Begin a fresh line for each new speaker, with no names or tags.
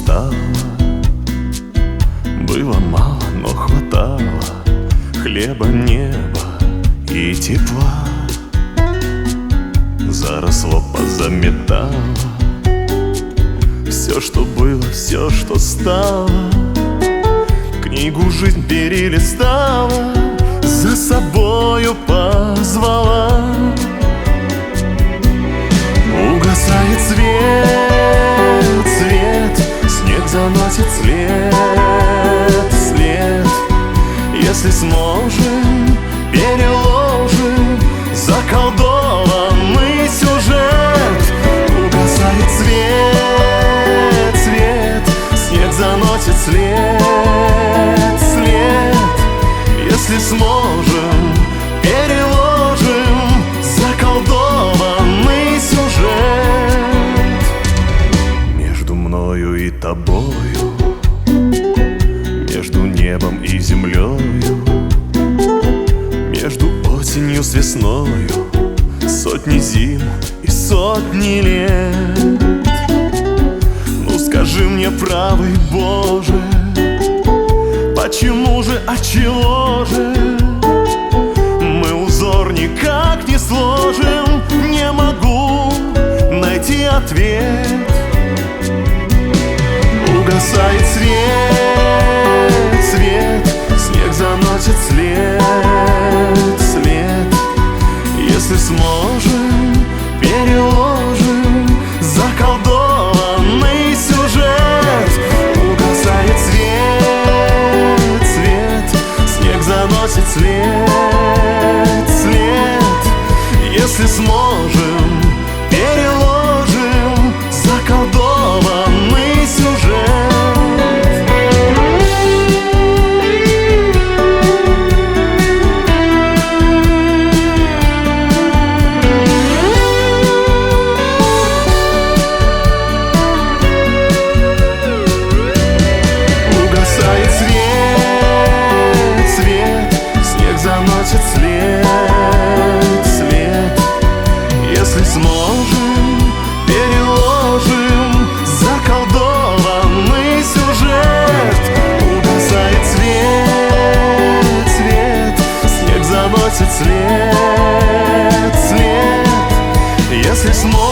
стало. Было мало, но хватало хлеба, неба и тепла. Заросло, позаметало все, что было, все, что стало. Книгу жизнь перелистала, за собою позвала. Угасает свет, свет, снег заносит след, след. Если сможем, переложим заколдованный сюжет. Угасает свет, свет, снег заносит след, след. Если сможем, переложим заколдованный сюжет. Между мною и тобою, между небом и землею, между осенью с весною, сотни зим и сотни лет. Ну скажи мне, правый Боже, почему же, отчего же мы узор никак не сложим? Не могу найти ответ. Угасает свет, свет, снег заносит след, след. Если сможем, переложим заколдованный сюжет. Угасает свет, свет, снег заносит след, след. Если сможем, переложим заколдованный сюжет. Угасает свет, свет, снег заносит след, след. Если сможем, переложим заколдованный сюжет. Угасает свет, свет, снег заносит след, след. Если сможем,